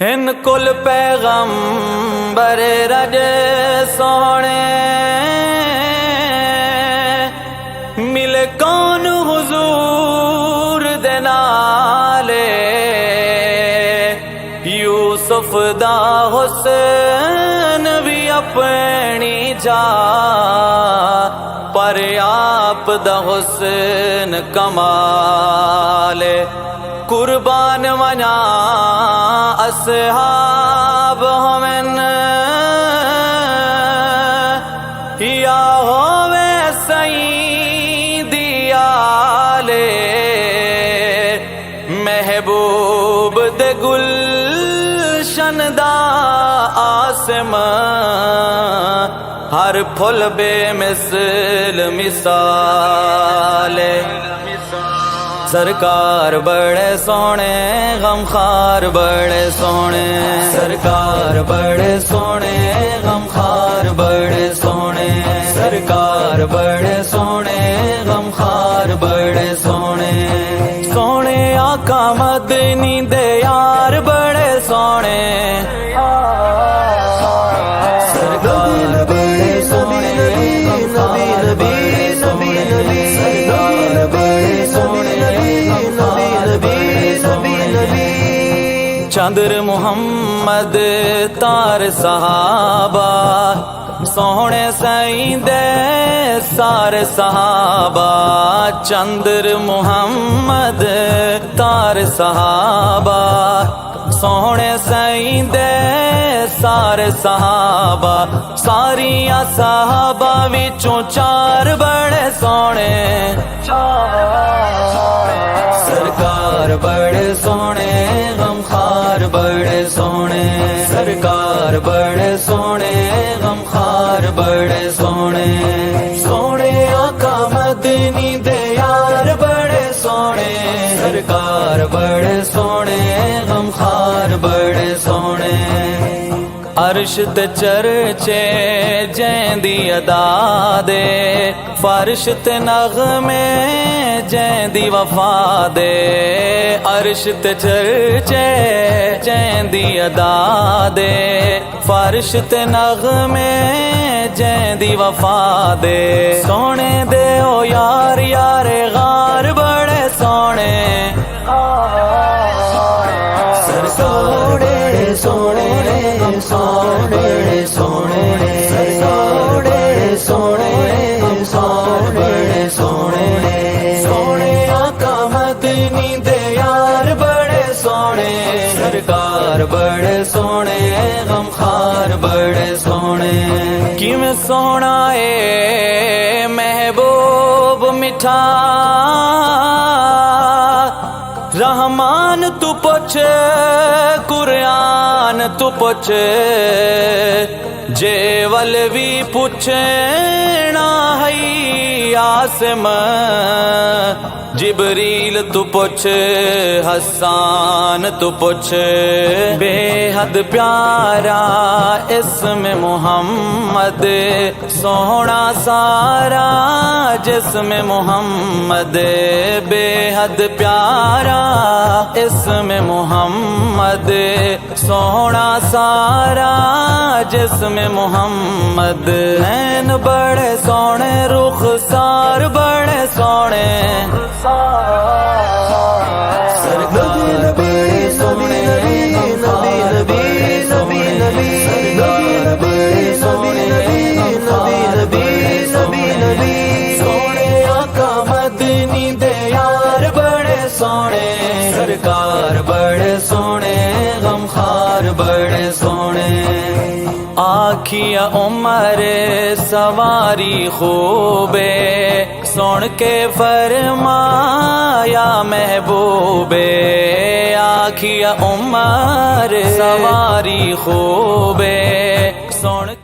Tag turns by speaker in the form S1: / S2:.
S1: ہن کل پیغمبر رج سونے مل کون حضور دے نالے یوسف دا حسن بھی اپنی جا پر آپ دا حسن کمالے قربان ونا اصحاب ہمن یا ہووے سیدی آلے محبوب دے گلشن دا آسم ہر پھل بے مثل مثالے سرکار بڑے سونے غمخوار بڑے سونے سرکار بڑے سونے غمخوار بڑے سونے سرکار بڑے سونے غمخوار بڑے سونے سونے آقا مدنی دے یار بڑے سونے سرکار بڑے سونے غمخوار بڑے سونے سرکار بڑے سونے چندر محمد تار صحابہ سونے سیندے سارے صحابہ چندر محمد تار صحابہ سونے سیندے سارے صحابہ ساریاں صحابہ وچوں چار بڑے سونے سرکار بڑے سونے غمخوار بڑے سونے سرکار بڑے سونے غمخوار بڑے سونے سونے آقا مدنی دے یار بڑے سونے سرکار بڑے سونے غمخوار بڑے سونے عرش تے چرچے جیندی ادا دے فرش تے نغمے جیندی وفا دے عرش تے چرچے جیندی ادا دے فرش تے نغمے جیندی وفا دے سونے دے او یار یار غار بڑے سونے سونے سونے سونے سونے سونے سونے سونے سونے سونے آقا مدنی دے یار بڑے سونے سرکار بڑے سونے غمخوار بڑے سونے کیویں سونا اے محبوب مٹھا رحمان تو پوچھ قرآن تو پوچھ جے ولوی پوچھنا ہے آسم جبریل تو پوچھ حسان تو پوچھ بے حد پیارا اسم محمد سونا سارا جسم محمد بے حد پیارا اسم محمد سونا سارا جسم محمد نین بڑے سونے رخسار بڑے سونے سرکار بڑے سونے غمخوار بڑے سونے سرکار بڑے سونے غمخوار بڑے سونے سونے آقا مدنی دے یار بڑے سونے سرکار بڑے سونے غمخوار بڑے سونے آکھیا عمر سواری خوبے سن کے فرمایا محبوبے آکھیا عمر سواری خوبے سن